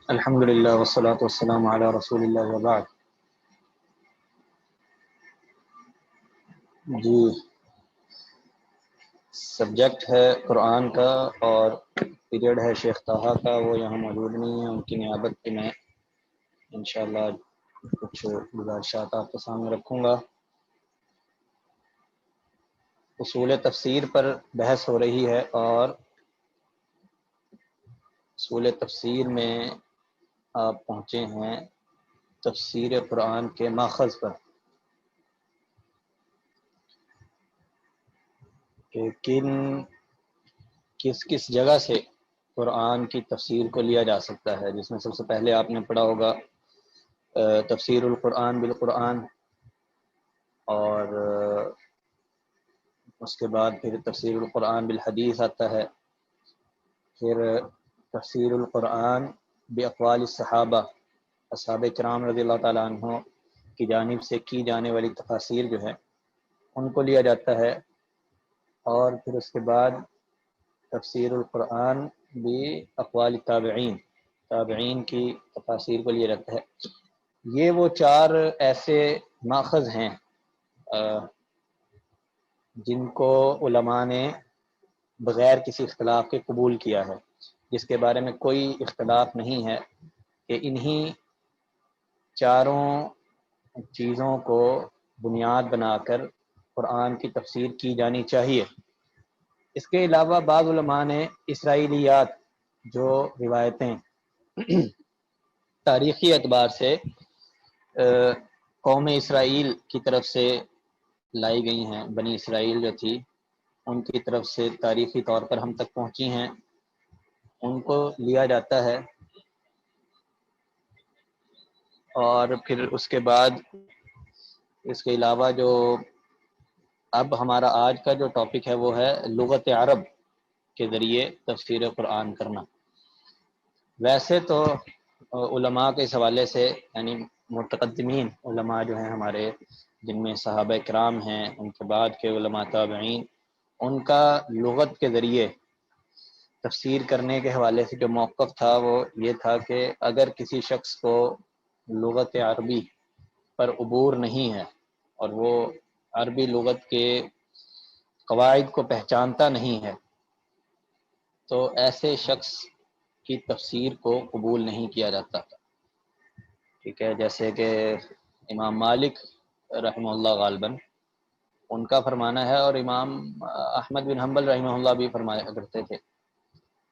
الحمد للہ والصلاة والسلام علی رسول اللہ وبعد. جی، سبجیکٹ ہے قرآن کا اور پیریڈ ہے شیخ طٰہٰ کا. وہ یہاں موجود نہیں ہیں، ان کی نیابت پہ میں انشاءاللہ کچھ گزارشات آپ کے سامنے رکھوں گا. اصول تفسیر پر بحث ہو رہی ہے اور اصول تفسیر میں آپ پہنچے ہیں تفسیر قرآن کے ماخذ پر کہ کس جگہ سے قرآن کی تفسیر کو لیا جا سکتا ہے، جس میں سب سے پہلے آپ نے پڑھا ہوگا تفسیر القرآن بالقرآن، اور اس کے بعد پھر تفسیر القرآن بالحدیث آتا ہے، پھر تفسیر القرآن باقوال الصحابہ، اصحاب کرام رضی اللہ تعالیٰ عنہ کی جانب سے کی جانے والی تفاسیر جو ہے ان کو لیا جاتا ہے، اور پھر اس کے بعد تفسیر القرآن باقوال التابعین، تابعین کی تفاسیر کو لیا جاتا ہے. یہ وہ چار ایسے ماخذ ہیں جن کو علماء نے بغیر کسی اختلاف کے قبول کیا ہے، جس کے بارے میں کوئی اختلاف نہیں ہے کہ انہی چاروں چیزوں کو بنیاد بنا کر قرآن کی تفسیر کی جانی چاہیے. اس کے علاوہ بعض علماء نے اسرائیلیات، جو روایتیں تاریخی اعتبار سے قوم اسرائیل کی طرف سے لائی گئی ہیں، بنی اسرائیل جو تھی ان کی طرف سے تاریخی طور پر ہم تک پہنچی ہیں، ان کو لیا جاتا ہے. اور پھر اس کے بعد اس کے علاوہ جو اب ہمارا آج کا جو ٹاپک ہے وہ ہے لغت عرب کے ذریعے تفسیر قرآن کرنا. ویسے تو علماء کے اس حوالے سے، یعنی متقدمین علماء جو ہیں ہمارے، جن میں صحابہ کرام ہیں، ان کے بعد کے علماء تابعین، ان کا لغت کے ذریعے تفسیر کرنے کے حوالے سے جو موقف تھا وہ یہ تھا کہ اگر کسی شخص کو لغت عربی پر عبور نہیں ہے اور وہ عربی لغت کے قواعد کو پہچانتا نہیں ہے تو ایسے شخص کی تفسیر کو قبول نہیں کیا جاتا. ٹھیک ہے، جیسے کہ امام مالک رحمہ اللہ غالباً ان کا فرمانا ہے، اور امام احمد بن حنبل رحمہ اللہ بھی فرمایا کرتے تھے.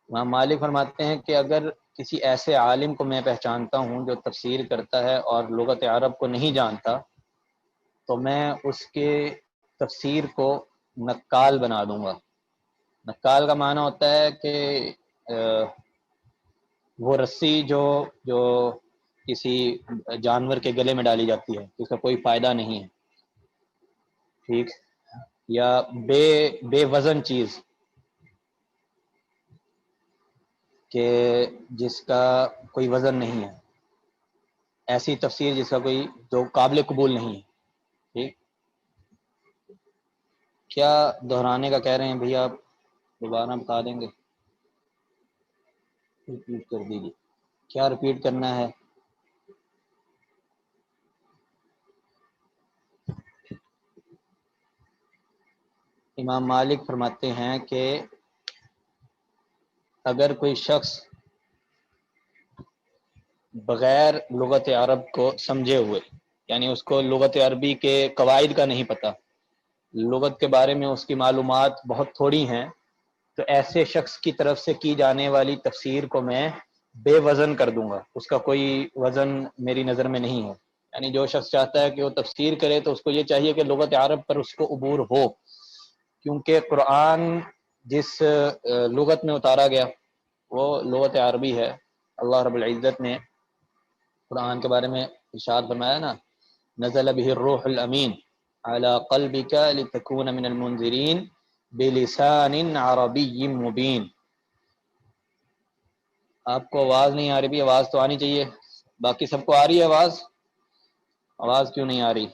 امام مالک فرماتے ہیں کہ اگر کسی ایسے عالم کو میں پہچانتا ہوں جو تفسیر کرتا ہے اور لغت عرب کو نہیں جانتا تو میں اس کے تفسیر کو نقال بنا دوں گا. نقال کا معنی ہوتا ہے کہ وہ رسی جو کسی جانور کے گلے میں ڈالی جاتی ہے، اس کا کوئی فائدہ نہیں ہے، ٹھیک، یا بے وزن چیز کہ جس کا کوئی وزن نہیں ہے، ایسی تفسیر جس کا کوئی جو قابل قبول نہیں ہے. ٹھیک، کیا دہرانے کا کہہ رہے ہیں بھیا؟ آپ دوبارہ بتا دیں گے؟ ریپیٹ کر دیجیے. کیا ریپیٹ کرنا ہے؟ امام مالک فرماتے ہیں کہ اگر کوئی شخص بغیر لغت عرب کو سمجھے ہوئے، یعنی اس کو لغت عربی کے قواعد کا نہیں پتہ، لغت کے بارے میں اس کی معلومات بہت تھوڑی ہیں، تو ایسے شخص کی طرف سے کی جانے والی تفسیر کو میں بے وزن کر دوں گا، اس کا کوئی وزن میری نظر میں نہیں ہے. یعنی جو شخص چاہتا ہے کہ وہ تفسیر کرے تو اس کو یہ چاہیے کہ لغت عرب پر اس کو عبور ہو، کیونکہ قرآن جس لغت میں اتارا گیا وہ لغت عربی ہے. اللہ رب العزت نے قرآن کے بارے میں ارشاد فرمایا نا، نزل به الروح الامین على قلبك لتكون من المنذرین بلسان عربی مبین. آپ کو آواز نہیں آ رہی بھی؟ آواز تو آنی چاہیے. باقی سب کو آ رہی ہے آواز؟ آواز کیوں نہیں آ رہی؟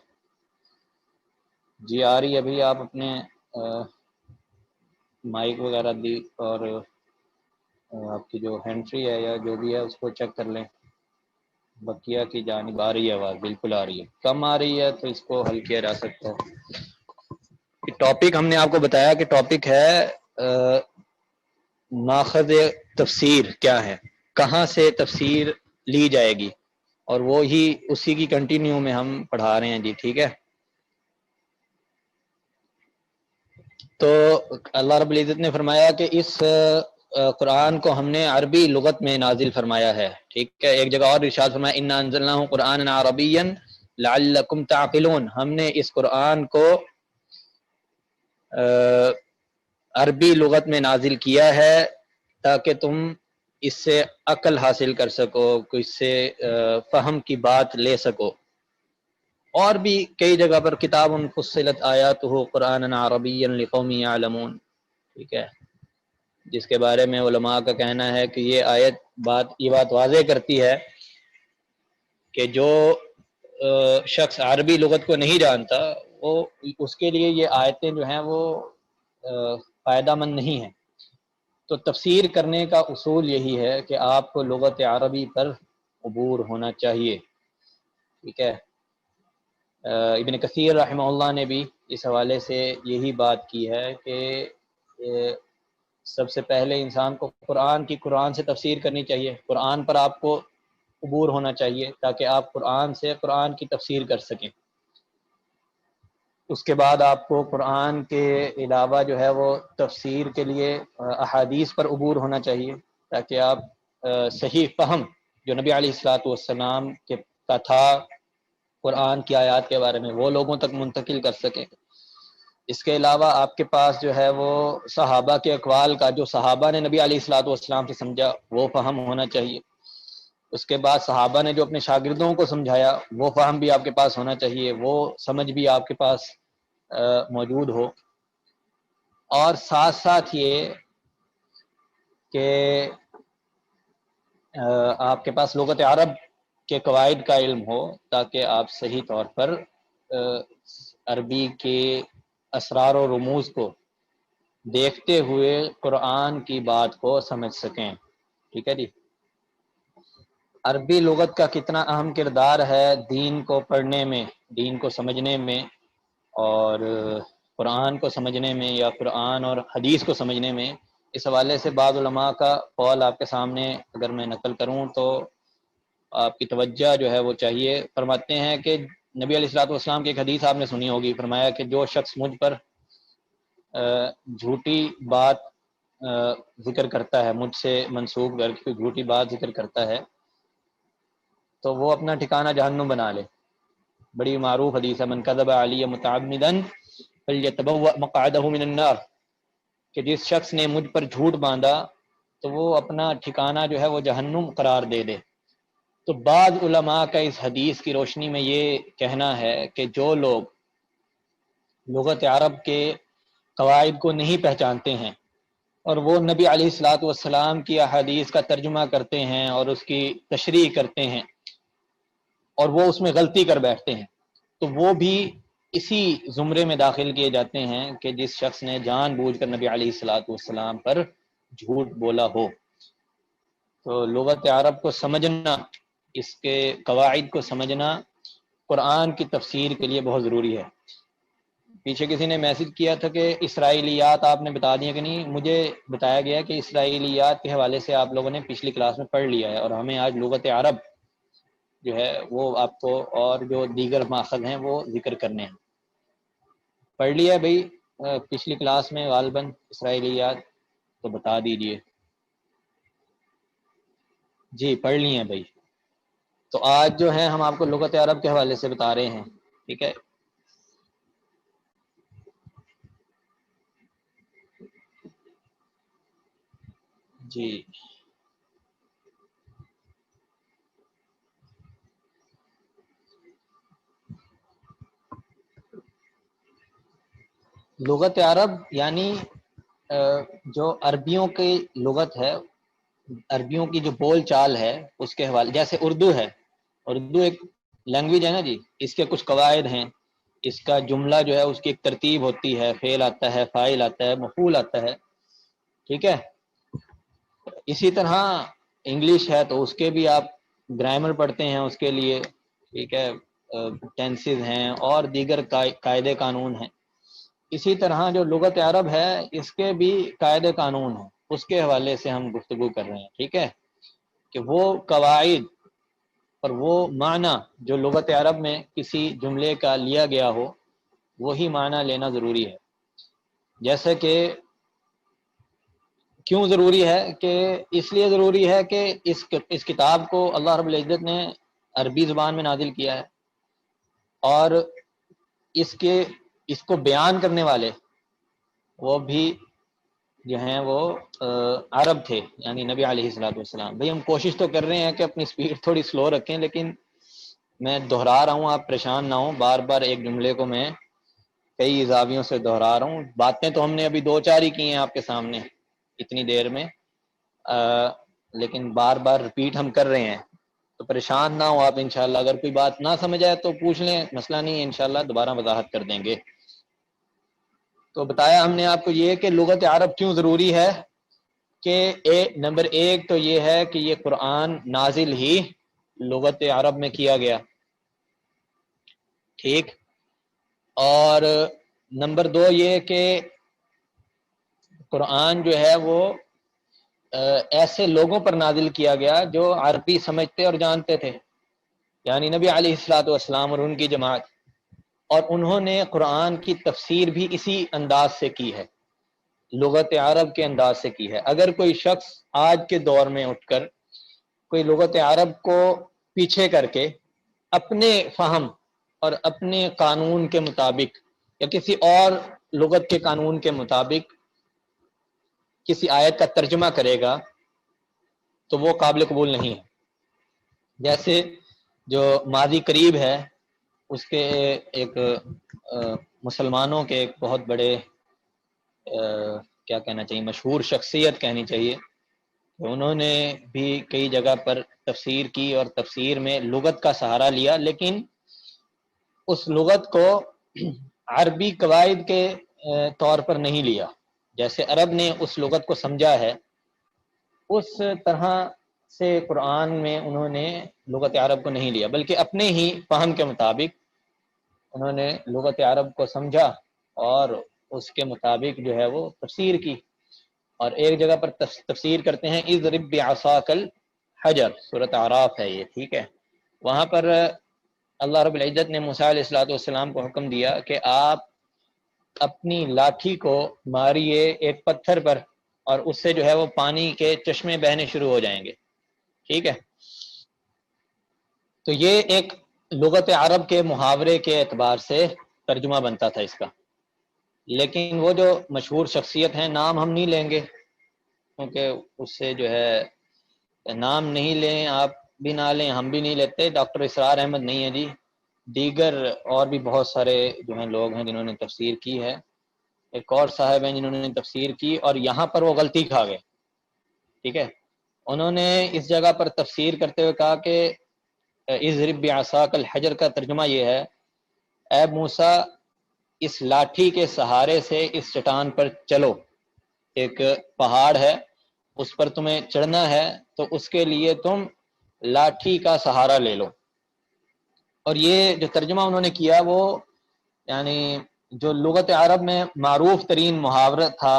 جی آ رہی ہے. ابھی آپ اپنے مائک وغیرہ دی اور آپ کی جو ہینڈ فری ہے یا جو بھی ہے اس کو چیک کر لیں. بقیہ کی جانب آ رہی ہے آواز؟ بالکل آ رہی ہے. کم آ رہی ہے تو اس کو حل کیا جا سکتا ہے. ٹاپک ہم نے آپ کو بتایا کہ ٹاپک ہے ماخذ تفسیر کیا ہے، کہاں سے تفسیر لی جائے گی، اور وہی اسی کی کنٹینیو میں ہم پڑھا رہے ہیں جی. ٹھیک ہے، تو اللہ رب العزت نے فرمایا کہ اس قرآن کو ہم نے عربی لغت میں نازل فرمایا ہے. ٹھیک ہے، ایک جگہ اور ارشاد فرمایا انا انزلناہ قرآنا عربیا لعلکم تعقلون، ہم نے اس قرآن کو عربی لغت میں نازل کیا ہے تاکہ تم اس سے عقل حاصل کر سکو، اس سے فہم کی بات لے سکو. اور بھی کئی جگہ پر کتاب فصلت آیاتہ قرآنا عربیا لقوم یعلمون. ٹھیک ہے، جس کے بارے میں علماء کا کہنا ہے کہ یہ آیت یہ بات واضح کرتی ہے کہ جو شخص عربی لغت کو نہیں جانتا وہ اس کے لیے یہ آیتیں جو ہیں وہ فائدہ مند نہیں ہیں. تو تفسیر کرنے کا اصول یہی ہے کہ آپ کو لغت عربی پر عبور ہونا چاہیے. ٹھیک ہے، ابن کثیر رحمہ اللہ نے بھی اس حوالے سے یہی بات کی ہے کہ سب سے پہلے انسان کو قرآن سے تفسیر کرنی چاہیے. قرآن پر آپ کو عبور ہونا چاہیے تاکہ آپ قرآن سے قرآن کی تفسیر کر سکیں. اس کے بعد آپ کو قرآن کے علاوہ جو ہے وہ تفسیر کے لیے احادیث پر عبور ہونا چاہیے تاکہ آپ صحیح فہم جو نبی علیہ الصلاۃ والسلام کا تھا قرآن کی آیات کے بارے میں وہ لوگوں تک منتقل کر سکیں. اس کے علاوہ آپ کے پاس جو ہے وہ صحابہ کے اقوال کا جو صحابہ نے نبی علیہ الصلاۃ والسلام سے سمجھا وہ فہم ہونا چاہیے. اس کے بعد صحابہ نے جو اپنے شاگردوں کو سمجھایا وہ فہم بھی آپ کے پاس ہونا چاہیے، وہ سمجھ بھی آپ کے پاس موجود ہو. اور ساتھ ساتھ یہ کہ آپ کے پاس لغت عرب کے قواعد کا علم ہو تاکہ آپ صحیح طور پر عربی کے اسرار و رموز کو دیکھتے ہوئے قرآن کی بات کو سمجھ سکیں. ٹھیک ہے جی، عربی لغت کا کتنا اہم کردار ہے دین کو پڑھنے میں، دین کو سمجھنے میں، اور قرآن کو سمجھنے میں یا قرآن اور حدیث کو سمجھنے میں. اس حوالے سے بعض علماء کا قول آپ کے سامنے اگر میں نقل کروں تو آپ کی توجہ جو ہے وہ چاہیے. فرماتے ہیں کہ نبی علیہ الصلوۃ والسلام کی ایک حدیث آپ نے سنی ہوگی، فرمایا کہ جو شخص مجھ پر جھوٹی بات ذکر کرتا ہے، مجھ سے منسوب کر کے جھوٹی بات ذکر کرتا ہے تو وہ اپنا ٹھکانہ جہنم بنا لے. بڑی معروف حدیث ہے، من کذب علی متعمدا فلیتبوأ مقعدہ من النار، کہ جس شخص نے مجھ پر جھوٹ باندھا تو وہ اپنا ٹھکانہ جو ہے وہ جہنم قرار دے دے. تو بعض علماء کا اس حدیث کی روشنی میں یہ کہنا ہے کہ جو لوگ لغت عرب کے قواعد کو نہیں پہچانتے ہیں اور وہ نبی علیہ الصلاۃ والسلام کی احادیث کا ترجمہ کرتے ہیں اور اس کی تشریح کرتے ہیں اور وہ اس میں غلطی کر بیٹھتے ہیں تو وہ بھی اسی زمرے میں داخل کیے جاتے ہیں کہ جس شخص نے جان بوجھ کر نبی علیہ الصلاۃ والسلام پر جھوٹ بولا ہو. تو لغت عرب کو سمجھنا، اس کے قواعد کو سمجھنا قرآن کی تفسیر کے لیے بہت ضروری ہے. پیچھے کسی نے میسج کیا تھا کہ اسرائیلیات آپ نے بتا دیا کہ نہیں، مجھے بتایا گیا کہ اسرائیلیات کے حوالے سے آپ لوگوں نے پچھلی کلاس میں پڑھ لیا ہے اور ہمیں آج لغت عرب جو ہے وہ آپ کو اور جو دیگر ماخذ ہیں وہ ذکر کرنے ہیں. پڑھ لیا ہے بھائی پچھلی کلاس میں غالباً اسرائیلیات؟ تو بتا دیجئے. جی پڑھ لی ہیں بھائی. تو آج جو ہے ہم آپ کو لغت عرب کے حوالے سے بتا رہے ہیں. ٹھیک ہے، جی لغت عرب یعنی جو عربیوں کی لغت ہے، عربیوں کی جو بول چال ہے اس کے حوالے، جیسے اردو ہے، اردو ایک لینگویج ہے نا جی، اس کے کچھ قواعد ہیں. اس کا جملہ جو ہے اس کی ایک ترتیب ہوتی ہے، فعل آتا ہے، فاعل آتا ہے، مفعول آتا ہے. ٹھیک ہے. اسی طرح انگلش ہے تو اس کے بھی آپ گرامر پڑھتے ہیں اس کے لیے، ٹھیک ہے، ٹینسز ہیں اور دیگر قاعدے قانون ہیں. اسی طرح جو لغت عرب ہے اس کے بھی قاعدے قانون ہیں، اس کے حوالے سے ہم گفتگو کر رہے ہیں. ٹھیک ہے، کہ وہ قواعد اور وہ معنی جو لغت عرب میں کسی جملے کا لیا گیا ہو وہی معنی لینا ضروری ہے. جیسے کہ کیوں ضروری ہے؟ کہ اس لیے ضروری ہے کہ اس کتاب کو اللہ رب العزت نے عربی زبان میں نازل کیا ہے، اور اس کو بیان کرنے والے وہ بھی جو ہیں وہ عرب تھے، یعنی نبی علیہ الصلوۃ والسلام. بھئی ہم کوشش تو کر رہے ہیں کہ اپنی سپیڈ تھوڑی سلو رکھیں، لیکن میں دہرا رہا ہوں، آپ پریشان نہ ہوں، بار بار ایک جملے کو میں کئی زاویوں سے دہرا رہا ہوں. باتیں تو ہم نے ابھی دو چار ہی کی ہیں آپ کے سامنے اتنی دیر میں، لیکن بار بار رپیٹ ہم کر رہے ہیں، تو پریشان نہ ہو آپ. انشاءاللہ اگر کوئی بات نہ سمجھ آئے تو پوچھ لیں، مسئلہ نہیں ہے، انشاءاللہ دوبارہ وضاحت کر دیں گے. تو بتایا ہم نے آپ کو یہ کہ لغت عرب کیوں ضروری ہے. کہ نمبر ایک تو یہ ہے کہ یہ قرآن نازل ہی لغت عرب میں کیا گیا، ٹھیک. اور نمبر دو یہ کہ قرآن جو ہے وہ ایسے لوگوں پر نازل کیا گیا جو عربی سمجھتے اور جانتے تھے، یعنی نبی علیہ الصلوۃ والسلام اور ان کی جماعت. اور انہوں نے قرآن کی تفسیر بھی اسی انداز سے کی ہے، لغت عرب کے انداز سے کی ہے. اگر کوئی شخص آج کے دور میں اٹھ کر کوئی لغت عرب کو پیچھے کر کے اپنے فہم اور اپنے قانون کے مطابق یا کسی اور لغت کے قانون کے مطابق کسی آیت کا ترجمہ کرے گا تو وہ قابل قبول نہیں ہے. جیسے جو ماضی قریب ہے اس کے ایک مسلمانوں کے ایک بہت بڑے کیا کہنا چاہیے، مشہور شخصیت کہنی چاہیے، انہوں نے بھی کئی جگہ پر تفسیر کی اور تفسیر میں لغت کا سہارا لیا، لیکن اس لغت کو عربی قواعد کے طور پر نہیں لیا. جیسے عرب نے اس لغت کو سمجھا ہے اس طرح سے قرآن میں انہوں نے لغت عرب کو نہیں لیا، بلکہ اپنے ہی فہم کے مطابق انہوں نے لغت عرب کو سمجھا اور اس کے مطابق جو ہے وہ تفسیر کی. اور ایک جگہ پر تفسیر کرتے ہیں اضرب بعصاک الحجر، سورۃ اعراف ہے یہ، ٹھیک ہے. وہاں پر اللہ رب العزت نے موسیٰ علیہ الصلوۃ والسلام کو حکم دیا کہ آپ اپنی لاٹھی کو ماریے ایک پتھر پر اور اس سے جو ہے وہ پانی کے چشمے بہنے شروع ہو جائیں گے، ٹھیک ہے. تو یہ ایک لغت عرب کے محاورے کے اعتبار سے ترجمہ بنتا تھا اس کا. لیکن وہ جو مشہور شخصیت ہیں، نام ہم نہیں لیں گے کیونکہ اس سے جو ہے نام نہیں لیں، آپ بھی نہ لیں، ہم بھی نہیں لیتے. ڈاکٹر اسرار احمد نہیں ہے جی، دیگر اور بھی بہت سارے جو ہیں لوگ ہیں جنہوں نے تفسیر کی ہے. ایک اور صاحب ہیں جنہوں نے تفسیر کی اور یہاں پر وہ غلطی کھا گئے، ٹھیک ہے. انہوں نے اس جگہ پر تفسیر کرتے ہوئے کہا کہ اضرب بعصاک الحجر کا ترجمہ یہ ہے، اے موسیٰ اس لاٹھی کے سہارے سے اس چٹان پر چلو. ایک پہاڑ ہے اس پر تمہیں چڑھنا ہے تو اس کے لیے تم لاٹھی کا سہارا لے لو. اور یہ جو ترجمہ انہوں نے کیا وہ یعنی جو لغت عرب میں معروف ترین محاورہ تھا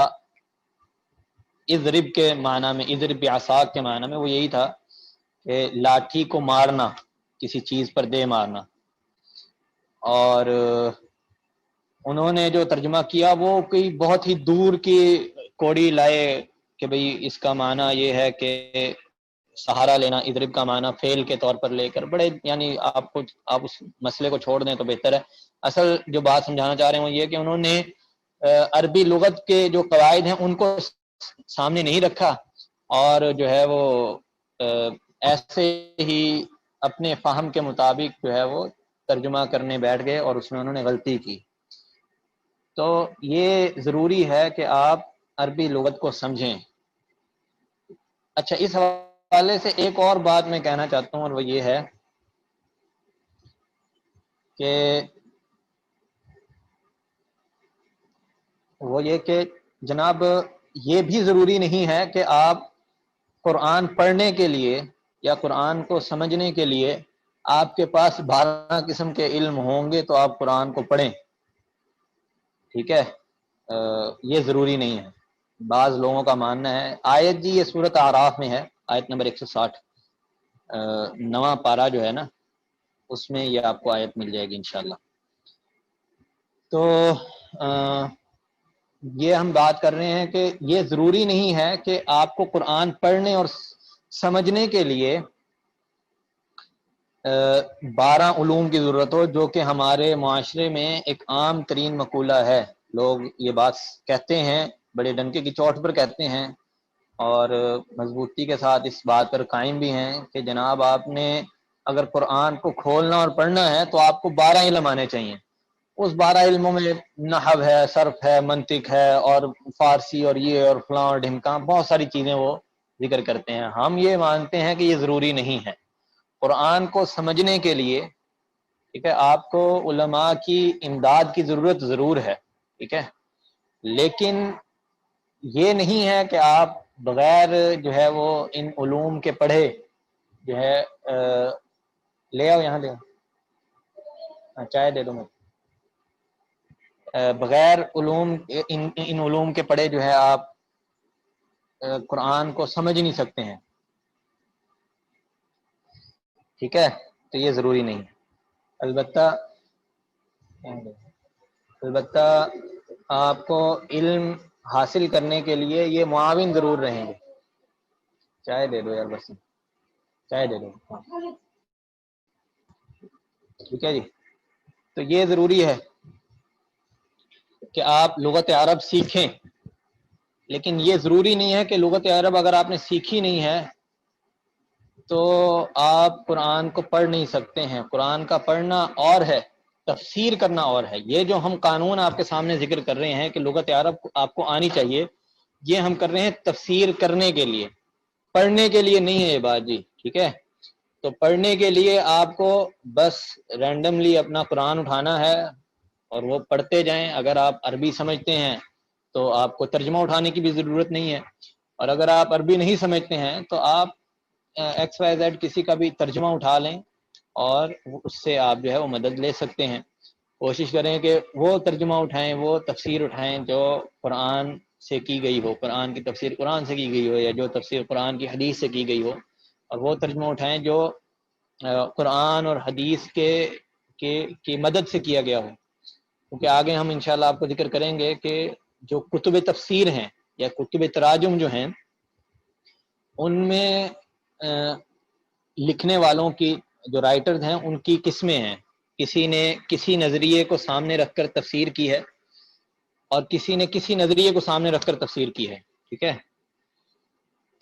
اضرب کے معنی میں، اضرب بعصاک کے معنی میں وہ یہی تھا کہ لاٹھی کو مارنا، کسی چیز پر دے مارنا. اور انہوں نے جو ترجمہ کیا وہ کوئی بہت ہی دور کی کوڑی لائے کہ بھئی اس کا معنی یہ ہے کہ سہارا لینا. اضرب کا معنی فعل کے طور پر لے کر بڑے یعنی آپ اس مسئلے کو چھوڑ دیں تو بہتر ہے. اصل جو بات سمجھانا چاہ رہے ہیں وہ یہ کہ انہوں نے عربی لغت کے جو قواعد ہیں ان کو سامنے نہیں رکھا اور جو ہے وہ ایسے ہی اپنے فہم کے مطابق جو ہے وہ ترجمہ کرنے بیٹھ گئے اور اس میں انہوں نے غلطی کی. تو یہ ضروری ہے کہ آپ عربی لغت کو سمجھیں. اچھا، اس حوالے سے ایک اور بات میں کہنا چاہتا ہوں اور وہ یہ ہے کہ جناب یہ بھی ضروری نہیں ہے کہ آپ قرآن پڑھنے کے لیے یا قرآن کو سمجھنے کے لیے آپ کے پاس 12 قسم کے علم ہوں گے تو آپ قرآن کو پڑھیں، ٹھیک ہے؟ یہ ضروری نہیں ہے۔ بعض لوگوں کا ماننا ہے، آیت جی یہ سورۃ اعراف میں ہے، آیت نمبر 160، نواں پارہ جو ہے نا اس میں یہ آپ کو آیت مل جائے گی انشاءاللہ۔ تو یہ ہم بات کر رہے ہیں کہ یہ ضروری نہیں ہے کہ آپ کو قرآن پڑھنے اور سمجھنے کے لیے 12 علوم کی ضرورت ہو، جو کہ ہمارے معاشرے میں ایک عام ترین مقولہ ہے۔ لوگ یہ بات کہتے ہیں، بڑے ڈنکے کی چوٹ پر کہتے ہیں، اور مضبوطی کے ساتھ اس بات پر قائم بھی ہیں کہ جناب آپ نے اگر قرآن کو کھولنا اور پڑھنا ہے تو آپ کو 12 علم آنے چاہیے۔ اس 12 علموں میں نحو ہے، صرف ہے، منطق ہے، اور فارسی اور یہ اور فلاں اور ڈھمکاں، بہت ساری چیزیں وہ ذکر کرتے ہیں۔ ہم یہ مانتے ہیں کہ یہ ضروری نہیں ہے۔ قرآن کو سمجھنے کے لیے، ٹھیک ہے، آپ کو علماء کی امداد کی ضرورت ضرور ہے، ٹھیک ہے، لیکن یہ نہیں ہے کہ آپ بغیر جو ہے وہ ان علوم کے پڑھے جو ہے لے آؤ، یہاں لے آؤ، چائے دے دو مجھے، بغیر علوم ان علوم کے پڑھے جو ہے آپ قرآن کو سمجھ نہیں سکتے ہیں، ٹھیک ہے؟ تو یہ ضروری نہیں ہے۔ البتہ آپ کو علم حاصل کرنے کے لیے یہ معاون ضرور رہیں گے۔ چائے دے دو یار، بس چائے دے دو، ہاں ٹھیک ہے جی۔ تو یہ ضروری ہے کہ آپ لغت عرب سیکھیں، لیکن یہ ضروری نہیں ہے کہ لغت عرب اگر آپ نے سیکھی نہیں ہے تو آپ قرآن کو پڑھ نہیں سکتے ہیں۔ قرآن کا پڑھنا اور ہے، تفسیر کرنا اور ہے۔ یہ جو ہم قانون آپ کے سامنے ذکر کر رہے ہیں کہ لغت عرب آپ کو آنی چاہیے، یہ ہم کر رہے ہیں تفسیر کرنے کے لیے، پڑھنے کے لیے نہیں ہے یہ بات جی، ٹھیک ہے؟ تو پڑھنے کے لیے آپ کو بس رینڈملی اپنا قرآن اٹھانا ہے اور وہ پڑھتے جائیں۔ اگر آپ عربی سمجھتے ہیں تو آپ کو ترجمہ اٹھانے کی بھی ضرورت نہیں ہے، اور اگر آپ عربی نہیں سمجھتے ہیں تو آپ ایکس وائی زیڈ کسی کا بھی ترجمہ اٹھا لیں اور اس سے آپ جو ہے وہ مدد لے سکتے ہیں۔ کوشش کریں کہ وہ ترجمہ اٹھائیں، وہ تفسیر اٹھائیں جو قرآن سے کی گئی ہو، قرآن کی تفسیر قرآن سے کی گئی ہو، یا جو تفسیر قرآن کی حدیث سے کی گئی ہو، اور وہ ترجمہ اٹھائیں جو قرآن اور حدیث کی مدد سے کیا گیا ہو۔ کیونکہ آگے ہم انشاءاللہ آپ کو ذکر کریں گے کہ جو کتب تفسیر ہیں یا کتب تراجم جو ہیں، ان میں لکھنے والوں کی جو رائٹرز ہیں ان کی قسمیں ہیں۔ کسی نے کسی نظریے کو سامنے رکھ کر تفسیر کی ہے، اور کسی نے کسی نظریے کو سامنے رکھ کر تفسیر کی ہے، ٹھیک ہے؟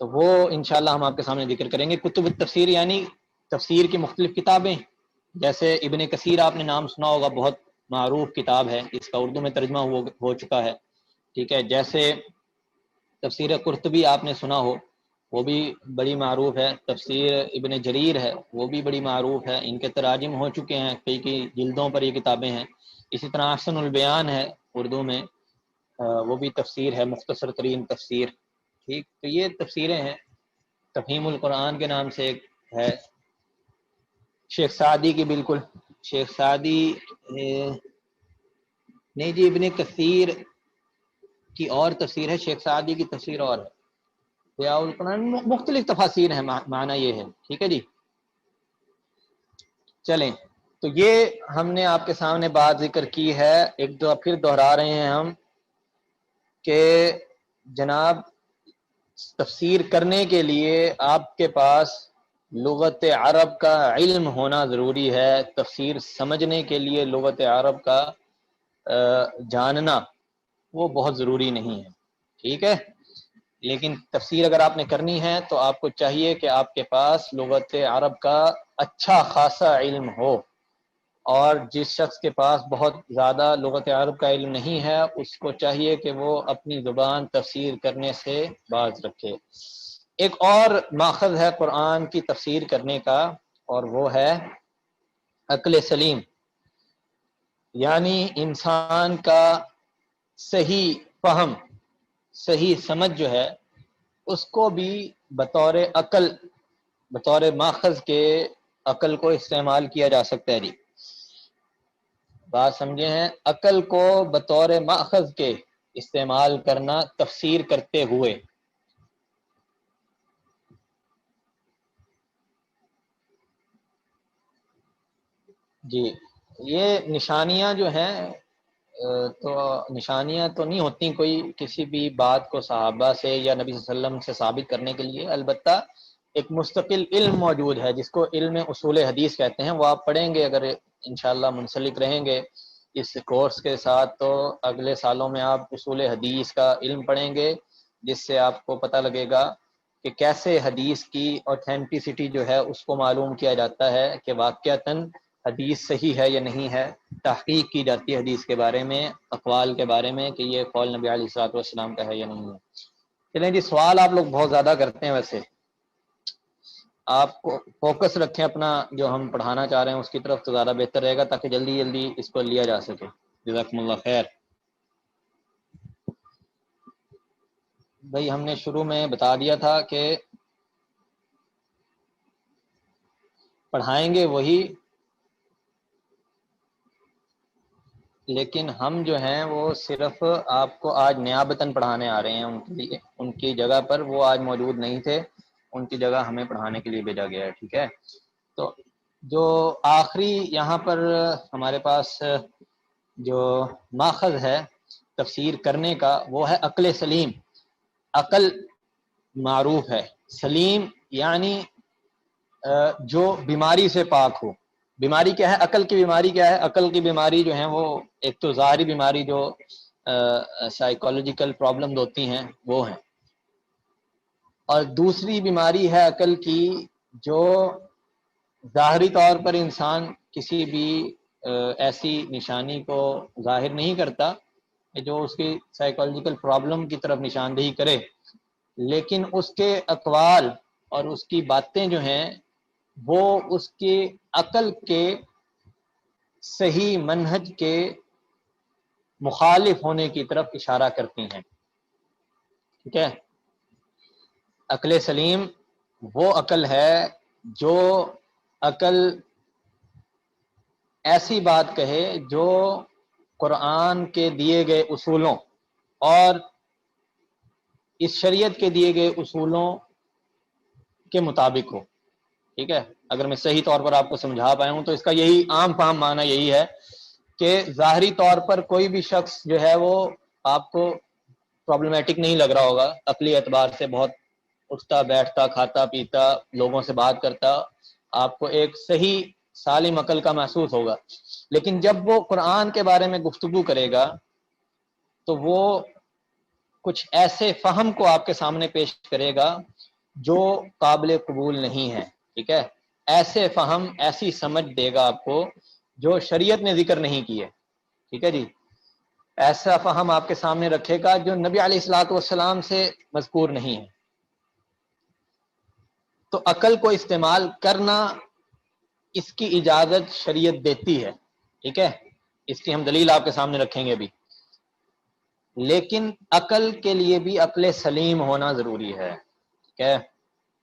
تو وہ انشاءاللہ ہم آپ کے سامنے ذکر کریں گے۔ کتب التفسیر یعنی تفسیر کی مختلف کتابیں، جیسے ابن کثیر آپ نے نام سنا ہوگا، بہت معروف کتاب ہے، اس کا اردو میں ترجمہ ہو چکا ہے، ٹھیک ہے؟ جیسے تفسیر قرطبی آپ نے سنا ہو، وہ بھی بڑی معروف ہے۔ تفسیر ابن جریر ہے، وہ بھی بڑی معروف ہے، ان کے تراجم ہو چکے ہیں، کئی جلدوں پر یہ کتابیں ہیں۔ اسی طرح احسن البیان ہے اردو میں، وہ بھی تفسیر ہے، مختصر ترین تفسیر، ٹھیک؟ تو یہ تفسیریں ہیں۔ تفہیم القرآن کے نام سے ایک ہے شیخ سعدی کی، بالکل شیخ سعدی نہیں جی، ابن کثیر کی اور تفسیر ہے، شیخ سعدی کی تفسیر اور ہے۔ ضیاء القرآن، مختلف تفاسیر ہیں، معنی یہ ہے، ٹھیک ہے جی؟ چلیں، تو یہ ہم نے آپ کے سامنے بات ذکر کی ہے، ایک دو پھر دہرا رہے ہیں ہم کہ جناب تفسیر کرنے کے لیے آپ کے پاس لغت عرب کا علم ہونا ضروری ہے۔ تفسیر سمجھنے کے لیے لغت عرب کا جاننا وہ بہت ضروری نہیں ہے، ٹھیک ہے؟ لیکن تفسیر اگر آپ نے کرنی ہے تو آپ کو چاہیے کہ آپ کے پاس لغت عرب کا اچھا خاصا علم ہو، اور جس شخص کے پاس بہت زیادہ لغت عرب کا علم نہیں ہے اس کو چاہیے کہ وہ اپنی زبان تفسیر کرنے سے باز رکھے۔ ایک اور ماخذ ہے قرآن کی تفسیر کرنے کا، اور وہ ہے عقل سلیم، یعنی انسان کا صحیح فہم، صحیح سمجھ جو ہے اس کو بھی بطور عقل، بطور ماخذ کے عقل کو استعمال کیا جا سکتا ہے جی۔ بات سمجھے ہیں؟ عقل کو بطور ماخذ کے استعمال کرنا تفسیر کرتے ہوئے۔ جی یہ نشانیاں جو ہیں تو نشانیاں تو نہیں ہوتی کوئی کسی بھی بات کو صحابہ سے یا نبی صلی اللہ علیہ وسلم سے ثابت کرنے کے لیے، البتہ ایک مستقل علم موجود ہے جس کو علم اصول حدیث کہتے ہیں، وہ آپ پڑھیں گے اگر انشاءاللہ منسلک رہیں گے اس کورس کے ساتھ، تو اگلے سالوں میں آپ اصول حدیث کا علم پڑھیں گے، جس سے آپ کو پتہ لگے گا کہ کیسے حدیث کی اوتھینٹسٹی جو ہے اس کو معلوم کیا جاتا ہے کہ واقعتاً حدیث صحیح ہے یا نہیں ہے، تحقیق کی جاتی ہے حدیث کے بارے میں، اقوال کے بارے میں کہ یہ قول نبی علیہ الصلوۃ والسلام کا ہے یا نہیں ہے۔ چلیں جی، سوال آپ لوگ بہت زیادہ کرتے ہیں، ویسے آپ کو فوکس رکھیں اپنا جو ہم پڑھانا چاہ رہے ہیں اس کی طرف، تو زیادہ بہتر رہے گا تاکہ جلدی جلدی اس کو لیا جا سکے۔ جزاکم اللہ خیر۔ بھائی ہم نے شروع میں بتا دیا تھا کہ پڑھائیں گے وہی، لیکن ہم جو ہیں وہ صرف آپ کو آج نیابتاً پڑھانے آ رہے ہیں، ان کے لیے، ان کی جگہ پر وہ آج موجود نہیں تھے، ان کی جگہ ہمیں پڑھانے کے لیے بھیجا گیا ہے، ٹھیک ہے؟ تو جو آخری یہاں پر ہمارے پاس جو ماخذ ہے تفسیر کرنے کا وہ ہے عقل سلیم۔ عقل معروف ہے، سلیم یعنی جو بیماری سے پاک ہو۔ بیماری کیا ہے؟ عقل کی بیماری کیا ہے؟ عقل کی بیماری جو ہے وہ ایک تو ظاہری بیماری جو سائیکولوجیکل پرابلم ہوتی ہیں وہ ہیں، اور دوسری بیماری ہے عقل کی جو ظاہری طور پر انسان کسی بھی ایسی نشانی کو ظاہر نہیں کرتا جو اس کی سائیکولوجیکل پرابلم کی طرف نشاندہی کرے، لیکن اس کے اقوال اور اس کی باتیں جو ہیں وہ اس کے عقل کے صحیح منہج کے مخالف ہونے کی طرف اشارہ کرتی ہیں، ٹھیک ہے؟ عقل سلیم وہ عقل ہے جو عقل ایسی بات کہے جو قرآن کے دیے گئے اصولوں اور اس شریعت کے دیے گئے اصولوں کے مطابق ہو، ٹھیک ہے؟ اگر میں صحیح طور پر آپ کو سمجھا پایا ہوں تو اس کا یہی عام فہم معنی یہی ہے کہ ظاہری طور پر کوئی بھی شخص جو ہے وہ آپ کو پرابلمیٹک نہیں لگ رہا ہوگا، عقلی اعتبار سے بہت اٹھتا بیٹھتا کھاتا پیتا لوگوں سے بات کرتا، آپ کو ایک صحیح سالم عقل کا محسوس ہوگا، لیکن جب وہ قرآن کے بارے میں گفتگو کرے گا تو وہ کچھ ایسے فہم کو آپ کے سامنے پیش کرے گا جو قابل قبول نہیں ہے، ٹھیک ہے؟ ایسے فہم، ایسی سمجھ دے گا آپ کو جو شریعت نے ذکر نہیں کی ہے، ٹھیک ہے جی؟ ایسا فہم آپ کے سامنے رکھے گا جو نبی علیہ الصلوۃ والسلام سے مذکور نہیں ہے۔ تو عقل کو استعمال کرنا اس کی اجازت شریعت دیتی ہے، ٹھیک ہے؟ اس کی ہم دلیل آپ کے سامنے رکھیں گے ابھی، لیکن عقل کے لیے بھی عقل سلیم ہونا ضروری ہے، ٹھیک ہے؟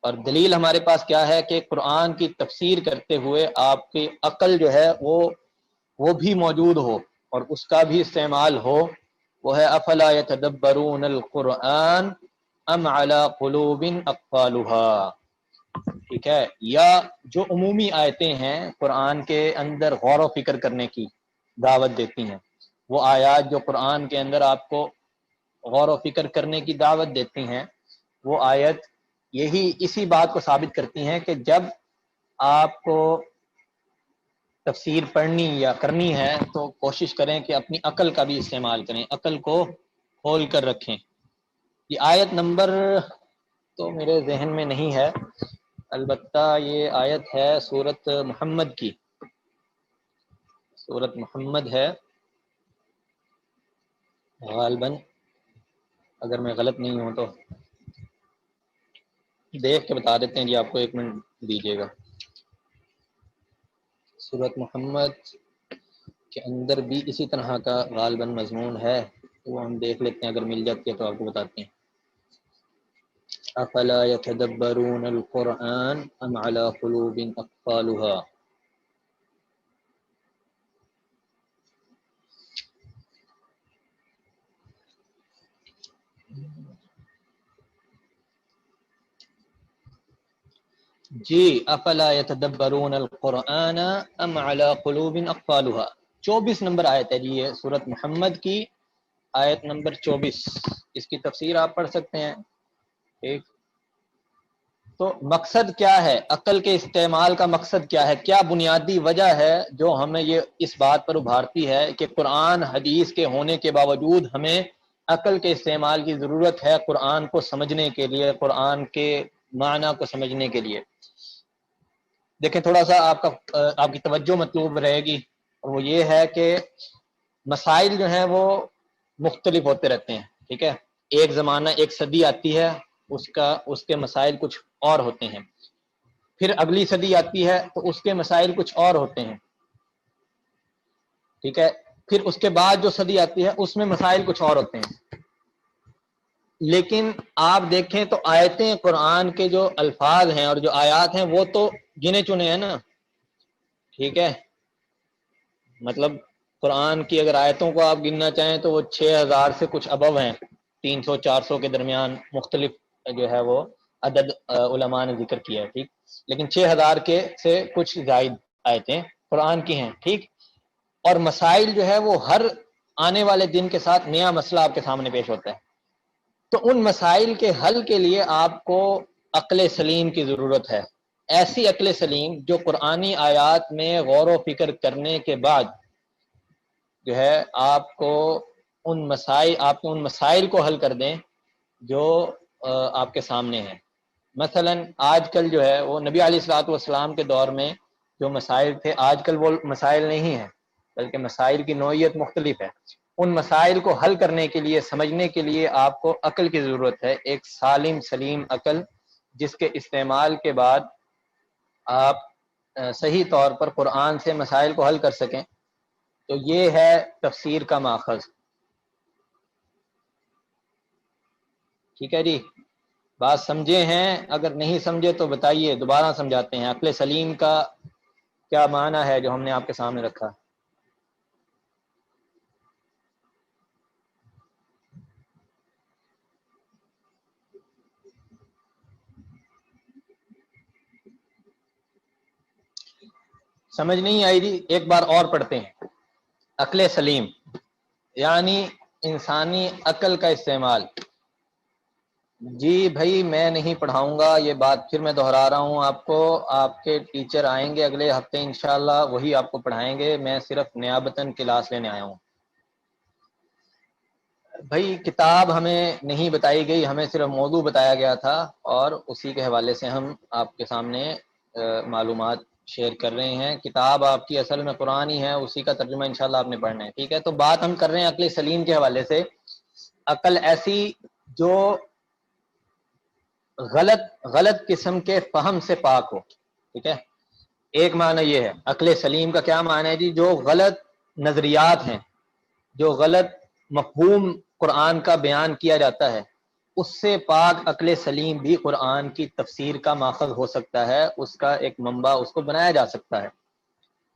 اور دلیل ہمارے پاس کیا ہے کہ قرآن کی تفسیر کرتے ہوئے آپ کی عقل جو ہے وہ بھی موجود ہو اور اس کا بھی استعمال ہو، وہ ہے افلا یتدبرون القرآن ام علی قلوب اقفالها، ٹھیک ہے؟ یا جو عمومی آیتیں ہیں قرآن کے اندر غور و فکر کرنے کی دعوت دیتی ہیں، وہ آیات جو قرآن کے اندر آپ کو غور و فکر کرنے کی دعوت دیتی ہیں، وہ آیت یہی اسی بات کو ثابت کرتی ہیں کہ جب آپ کو تفسیر پڑھنی یا کرنی ہے تو کوشش کریں کہ اپنی عقل کا بھی استعمال کریں، عقل کو کھول کر رکھیں۔ یہ آیت نمبر تو میرے ذہن میں نہیں ہے، البتہ یہ آیت ہے سورۃ محمد کی، سورۃ محمد ہے غالباً، اگر میں غلط نہیں ہوں تو دیکھ کے بتا دیتے ہیں جی، آپ کو ایک منٹ دیجیے گا۔ سورۃ محمد کے اندر بھی اسی طرح کا غالباً مضمون ہے، وہ ہم دیکھ لیتے ہیں، اگر مل جاتی ہے تو آپ کو بتاتے ہیں. افلا يتدبرون القرآن ام على قلوب اقفالها. جی، افلا يتدبرون القرآن ام على قلوب اقفالها، 24 نمبر آیت ہے جی، یہ سورۃ محمد کی آیت نمبر 24. اس کی تفسیر آپ پڑھ سکتے ہیں. ایک تو مقصد کیا ہے، عقل کے استعمال کا مقصد کیا ہے، کیا بنیادی وجہ ہے جو ہمیں یہ اس بات پر ابھارتی ہے کہ قرآن حدیث کے ہونے کے باوجود ہمیں عقل کے استعمال کی ضرورت ہے قرآن کو سمجھنے کے لیے، قرآن کے معنی کو سمجھنے کے لیے. دیکھیں تھوڑا سا آپ کی توجہ مطلوب رہے گی، اور وہ یہ ہے کہ مسائل جو ہیں وہ مختلف ہوتے رہتے ہیں. ٹھیک ہے، ایک زمانہ، ایک صدی آتی ہے، اس کے مسائل کچھ اور ہوتے ہیں. پھر اگلی صدی آتی ہے تو اس کے مسائل کچھ اور ہوتے ہیں. ٹھیک ہے، پھر اس کے بعد جو صدی آتی ہے اس میں مسائل کچھ اور ہوتے ہیں. لیکن آپ دیکھیں تو آیتیں قرآن کے جو الفاظ ہیں اور جو آیات ہیں وہ تو گنے چنے ہیں نا. ٹھیک ہے، مطلب قرآن کی اگر آیتوں کو آپ گننا چاہیں تو وہ 6000 سے کچھ ابو ہیں، 300-400 کے درمیان مختلف جو ہے وہ عدد علماء نے ذکر کیا ہے. ٹھیک، لیکن 6000 کے سے کچھ زائد آیتیں قرآن کی ہیں. ٹھیک، اور مسائل جو ہے وہ ہر آنے والے دن کے ساتھ نیا مسئلہ آپ کے سامنے پیش ہوتا ہے. تو ان مسائل کے حل کے لیے آپ کو عقل سلیم کی ضرورت ہے، ایسی عقل سلیم جو قرآنی آیات میں غور و فکر کرنے کے بعد جو ہے آپ کو ان مسائل کو حل کر دیں جو آپ کے سامنے ہیں. مثلا آج کل جو ہے وہ نبی علیہ الصلوۃ والسلام کے دور میں جو مسائل تھے، آج کل وہ مسائل نہیں ہیں، بلکہ مسائل کی نوعیت مختلف ہے. ان مسائل کو حل کرنے کے لیے، سمجھنے کے لیے آپ کو عقل کی ضرورت ہے، ایک سالم سلیم عقل جس کے استعمال کے بعد آپ صحیح طور پر قرآن سے مسائل کو حل کر سکیں. تو یہ ہے تفسیر کا ماخذ. ٹھیک ہے جی، بات سمجھے ہیں؟ اگر نہیں سمجھے تو بتائیے، دوبارہ سمجھاتے ہیں. عقل سلیم کا کیا معنی ہے جو ہم نے آپ کے سامنے رکھا؟ سمجھ نہیں آئی جی؟ ایک بار اور پڑھتے ہیں. عقل سلیم یعنی انسانی عقل کا استعمال. جی بھائی، میں نہیں پڑھاؤں گا، یہ بات پھر میں دہرا رہا ہوں آپ کو. آپ کے ٹیچر آئیں گے اگلے ہفتے انشاءاللہ، وہی آپ کو پڑھائیں گے. میں صرف نیابتاً کلاس لینے آیا ہوں. بھائی کتاب ہمیں نہیں بتائی گئی، ہمیں صرف موضوع بتایا گیا تھا، اور اسی کے حوالے سے ہم آپ کے سامنے معلومات شیئر کر رہے ہیں. کتاب آپ کی اصل میں قرآن ہی ہے، اسی کا ترجمہ انشاءاللہ آپ نے پڑھنا ہے. ٹھیک ہے، تو بات ہم کر رہے ہیں عقل سلیم کے حوالے سے. عقل ایسی جو غلط قسم کے فہم سے پاک ہو. ٹھیک ہے، ایک معنی یہ ہے. عقل سلیم کا کیا معنی ہے جی؟ جو غلط نظریات ہیں، جو غلط مفہوم قرآن کا بیان کیا جاتا ہے، اس سے پاک عقل سلیم بھی قرآن کی تفسیر کا ماخذ ہو سکتا ہے، اس کا ایک منبع اس کو بنایا جا سکتا ہے.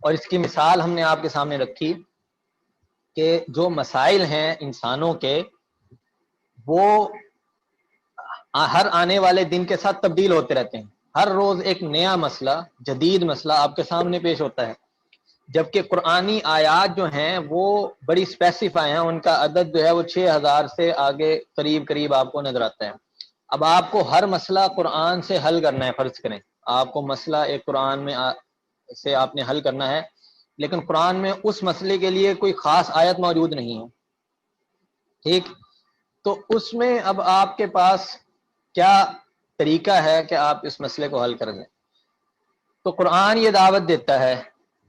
اور اس کی مثال ہم نے آپ کے سامنے رکھی کہ جو مسائل ہیں انسانوں کے، وہ ہر آنے والے دن کے ساتھ تبدیل ہوتے رہتے ہیں. ہر روز ایک نیا مسئلہ، جدید مسئلہ آپ کے سامنے پیش ہوتا ہے. جبکہ قرآنی آیات جو ہیں وہ بڑی اسپیسیفائی ہیں، ان کا عدد جو ہے وہ 6000 سے آگے قریب آپ کو نظر آتا ہے. اب آپ کو ہر مسئلہ قرآن سے حل کرنا ہے. فرض کریں آپ کو مسئلہ ایک قرآن میں سے آپ نے حل کرنا ہے، لیکن قرآن میں اس مسئلے کے لیے کوئی خاص آیت موجود نہیں ہے. ٹھیک، تو اس میں اب آپ کے پاس کیا طریقہ ہے کہ آپ اس مسئلے کو حل کر لیں؟ تو قرآن یہ دعوت دیتا ہے،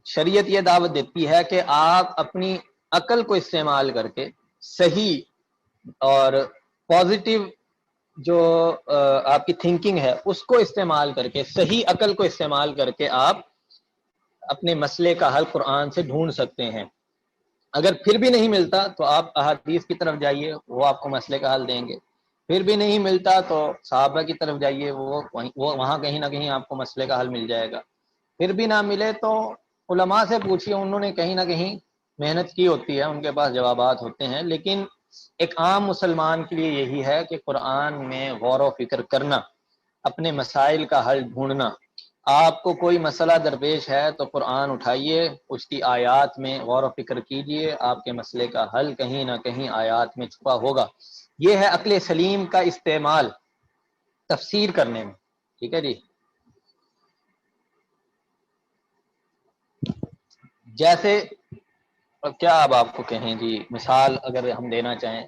شریعت یہ دعوت دیتی ہے کہ آپ اپنی عقل کو استعمال کر کے صحیح اور پازیٹیو جو آپ کی تھنکنگ ہے اس کو استعمال کر کے، صحیح عقل کو استعمال کر کے آپ اپنے مسئلے کا حل قرآن سے ڈھونڈ سکتے ہیں. اگر پھر بھی نہیں ملتا تو آپ احادیث کی طرف جائیے، وہ آپ کو مسئلے کا حل دیں گے. پھر بھی نہیں ملتا تو صحابہ کی طرف جائیے، وہ وہاں کہیں نہ کہیں آپ کو مسئلے کا حل مل جائے گا. پھر بھی نہ ملے تو علماء سے پوچھیے، انہوں نے کہیں نہ کہیں محنت کی ہوتی ہے، ان کے پاس جوابات ہوتے ہیں. لیکن ایک عام مسلمان کے لیے یہی ہے کہ قرآن میں غور و فکر کرنا، اپنے مسائل کا حل ڈھونڈنا. آپ کو کوئی مسئلہ درپیش ہے تو قرآن اٹھائیے، اس کی آیات میں غور و فکر کیجئے، آپ کے مسئلے کا حل کہیں نہ کہیں آیات میں چھپا ہوگا. یہ ہے عقل سلیم کا استعمال تفسیر کرنے میں. ٹھیک ہے جی. جیسے کیا اب آپ کو کہیں جی، مثال اگر ہم دینا چاہیں.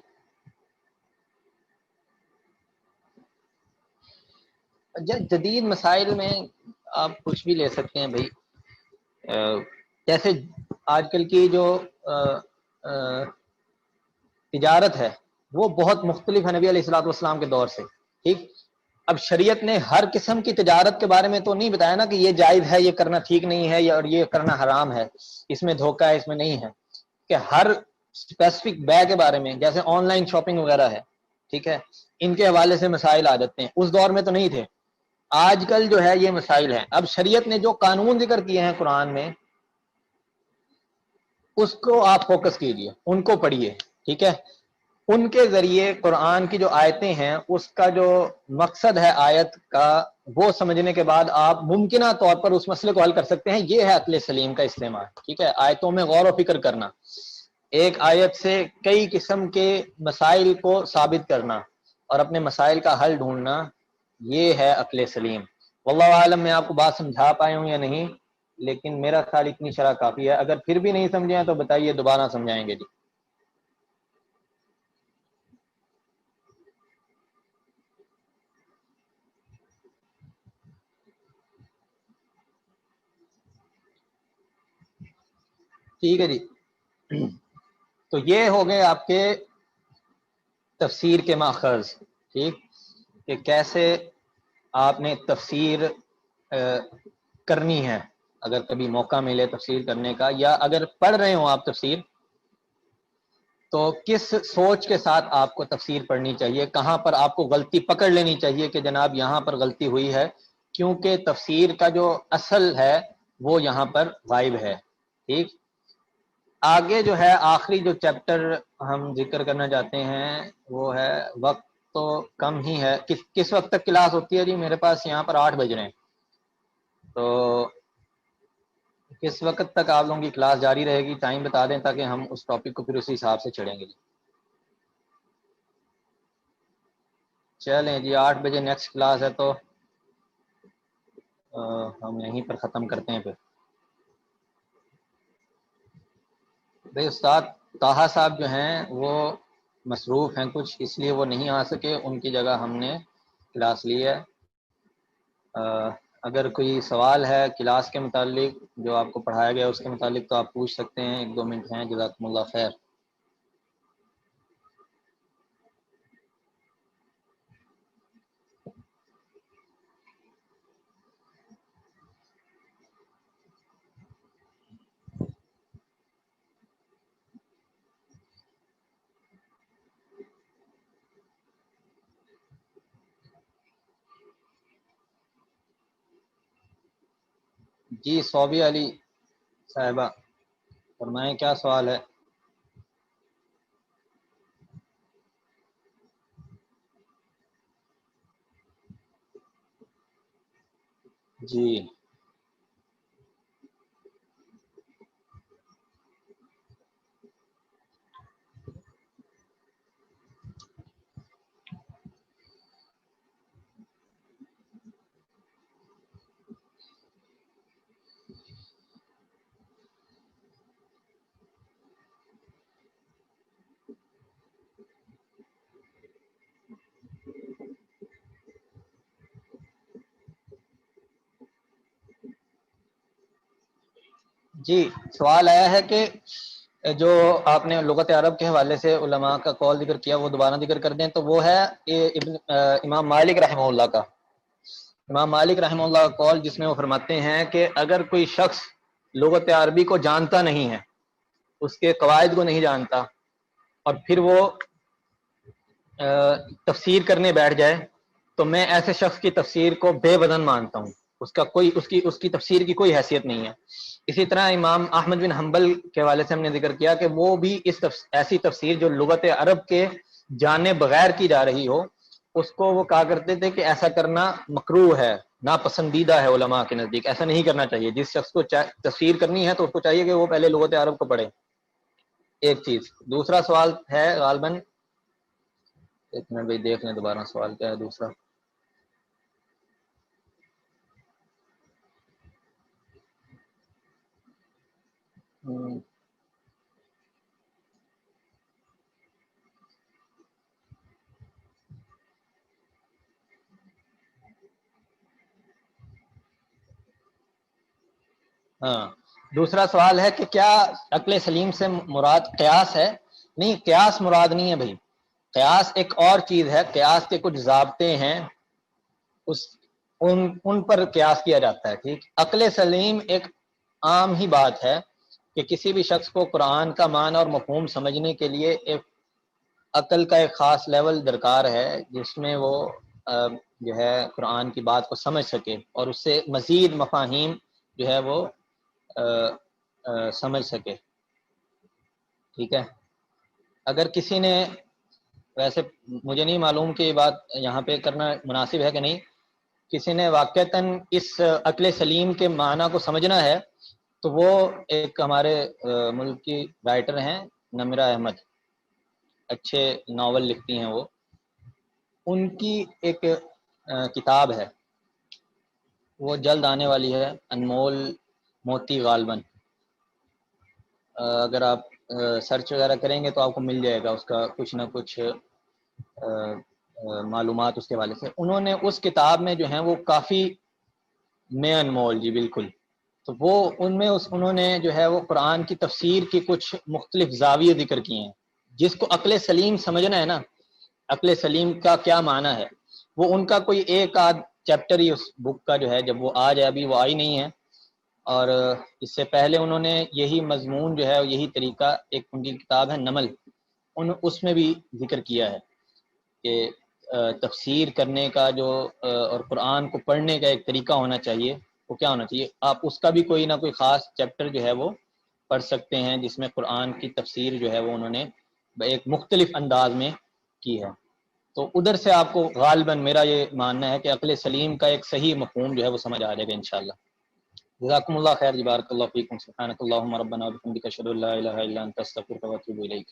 جدید مسائل میں آپ کچھ بھی لے سکتے ہیں بھائی. جیسے آج کل کی جو تجارت ہے وہ بہت مختلف ہے نبی علیہ الصلوۃ والسلام کے دور سے. ٹھیک. اب شریعت نے ہر قسم کی تجارت کے بارے میں تو نہیں بتایا نا کہ یہ جائز ہے، یہ کرنا ٹھیک نہیں ہے، اور یہ کرنا حرام ہے، اس میں دھوکہ ہے، اس میں نہیں ہے. کہ ہر اسپیسیفک بے کے بارے میں، جیسے آن لائن شاپنگ وغیرہ ہے، ٹھیک ہے، ان کے حوالے سے مسائل آ جاتے ہیں. اس دور میں تو نہیں تھے. آج کل جو ہے یہ مسائل ہیں. اب شریعت نے جو قانون ذکر کیے ہیں قرآن میں، اس کو آپ فوکس کیجئے، ان کو پڑھیے. ٹھیک ہے. ان کے ذریعے قرآن کی جو آیتیں ہیں اس کا جو مقصد ہے آیت کا، وہ سمجھنے کے بعد آپ ممکنہ طور پر اس مسئلے کو حل کر سکتے ہیں. یہ ہے عقل سلیم کا استعمال. ٹھیک ہے. آیتوں میں غور و فکر کرنا، ایک آیت سے کئی قسم کے مسائل کو ثابت کرنا اور اپنے مسائل کا حل ڈھونڈنا، یہ ہے عقل سلیم. واللہ عالم میں آپ کو بات سمجھا پائے ہوں یا نہیں، لیکن میرا خیال اتنی شرح کافی ہے. اگر پھر بھی نہیں سمجھے ہیں تو بتائیے، دوبارہ سمجھائیں گے جی. ٹھیک ہے جی. تو یہ ہو گئے آپ کے تفسیر کے ماخذ. ٹھیک. کہ کیسے آپ نے تفسیر کرنی ہے، اگر کبھی موقع ملے تفسیر کرنے کا، یا اگر پڑھ رہے ہوں آپ تفسیر، تو کس سوچ کے ساتھ آپ کو تفسیر پڑھنی چاہیے، کہاں پر آپ کو غلطی پکڑ لینی چاہیے کہ جناب یہاں پر غلطی ہوئی ہے، کیونکہ تفسیر کا جو اصل ہے وہ یہاں پر غائب ہے. ٹھیک. آگے جو ہے آخری جو چیپٹر ہم ذکر کرنا چاہتے ہیں وہ ہے، وقت تو کم ہی ہے. کس وقت تک کلاس ہوتی ہے جی؟ میرے پاس یہاں پر 8 بج رہے ہیں. تو کس وقت تک آپ لوگوں کی کلاس جاری رہے گی؟ ٹائم بتا دیں تاکہ ہم اس ٹاپک کو پھر اسی حساب سے چڑھیں گے. چلیں جی، 8 بجے نیکسٹ کلاس ہے تو ہم یہیں پر ختم کرتے ہیں پھر. بھائی استاد طاہا صاحب جو ہیں وہ مصروف ہیں کچھ، اس لیے وہ نہیں آ سکے. ان کی جگہ ہم نے کلاس لی ہے. اگر کوئی سوال ہے کلاس کے متعلق، جو آپ کو پڑھایا گیا اس کے متعلق، تو آپ پوچھ سکتے ہیں. 1-2 منٹ ہیں. جزاکم اللہ خیر. جی صوبی علی صاحبہ، فرمائیں کیا سوال ہے؟ جی جی، سوال آیا ہے کہ جو آپ نے لغت عرب کے حوالے سے علماء کا قول ذکر کیا وہ دوبارہ ذکر کر دیں. تو وہ ہے امام مالک رحمہ اللہ کا. امام مالک رحمہ اللہ کا قول، جس میں وہ فرماتے ہیں کہ اگر کوئی شخص لغت عربی کو جانتا نہیں ہے اس کے قواعد کو نہیں جانتا اور پھر وہ تفسیر کرنے بیٹھ جائے تو میں ایسے شخص کی تفسیر کو بے وزن مانتا ہوں، اس کی تفسیر کی کوئی حیثیت نہیں ہے۔ اسی طرح امام احمد بن حنبل کے حوالے سے ہم نے ذکر کیا کہ وہ بھی ایسی تفسیر جو لغت عرب کے جانے بغیر کی جا رہی ہو، اس کو وہ کہا کرتے تھے کہ ایسا کرنا مکروہ ہے، ناپسندیدہ ہے علماء کے نزدیک، ایسا نہیں کرنا چاہیے۔ جس شخص کو تفسیر کرنی ہے تو اس کو چاہیے کہ وہ پہلے لغت عرب کو پڑھے، ایک چیز۔ دوسرا سوال ہے غالباً، ایک منٹ بھائی دیکھ لیں دوبارہ سوال کیا ہے دوسرا۔ ہاں، دوسرا سوال ہے کہ کیا عقل سلیم سے مراد قیاس ہے؟ نہیں، قیاس مراد نہیں ہے بھائی، قیاس ایک اور چیز ہے، قیاس کے کچھ ضابطے ہیں، ان پر قیاس کیا جاتا ہے، ٹھیک۔ عقل سلیم ایک عام ہی بات ہے کہ کسی بھی شخص کو قرآن کا معنی اور مفہوم سمجھنے کے لیے ایک عقل کا ایک خاص لیول درکار ہے جس میں وہ جو ہے قرآن کی بات کو سمجھ سکے اور اس سے مزید مفاہیم جو ہے وہ سمجھ سکے، ٹھیک ہے۔ اگر کسی نے، ویسے مجھے نہیں معلوم کہ یہ بات یہاں پہ کرنا مناسب ہے کہ نہیں، کسی نے واقعتاً اس عقل سلیم کے معنی کو سمجھنا ہے تو وہ ایک ہمارے ملک کی رائٹر ہیں نمرہ احمد، اچھے ناول لکھتی ہیں وہ، ان کی ایک کتاب ہے، وہ جلد آنے والی ہے، انمول موتی غالباً، اگر آپ سرچ وغیرہ کریں گے تو آپ کو مل جائے گا اس کا کچھ نہ کچھ معلومات اس کے حوالے سے۔ انہوں نے اس کتاب میں جو ہیں وہ کافی میں انمول، جی بالکل، تو وہ ان میں انہوں نے جو ہے وہ قرآن کی تفسیر کی کچھ مختلف زاویے ذکر کیے ہیں۔ جس کو عقل سلیم سمجھنا ہے نا، عقل سلیم کا کیا معنی ہے، وہ ان کا کوئی ایک آدھ چیپٹر ہی اس بک کا جو ہے، جب وہ آ جائے، ابھی وہ آئی نہیں ہے، اور اس سے پہلے انہوں نے یہی مضمون جو ہے یہی طریقہ، ایک ان کی کتاب ہے نمل، اس میں بھی ذکر کیا ہے کہ تفسیر کرنے کا جو اور قرآن کو پڑھنے کا ایک طریقہ ہونا چاہیے، وہ کیا ہونا چاہیے۔ آپ اس کا بھی کوئی نہ کوئی خاص چیپٹر جو ہے وہ پڑھ سکتے ہیں جس میں قرآن کی تفسیر جو ہے وہ انہوں نے ایک مختلف انداز میں کی ہے، تو ادھر سے آپ کو غالباً میرا یہ ماننا ہے کہ عقل سلیم کا ایک صحیح مفہوم جو ہے وہ سمجھ آ جائے گا انشاءاللہ۔ جزاکم اللہ خیر، بارک اللہ فیکم، سبحانک اللہم ربنا وبحمدک، اشہد ان لا الہ الا انت، استغفرک واتوب الیک۔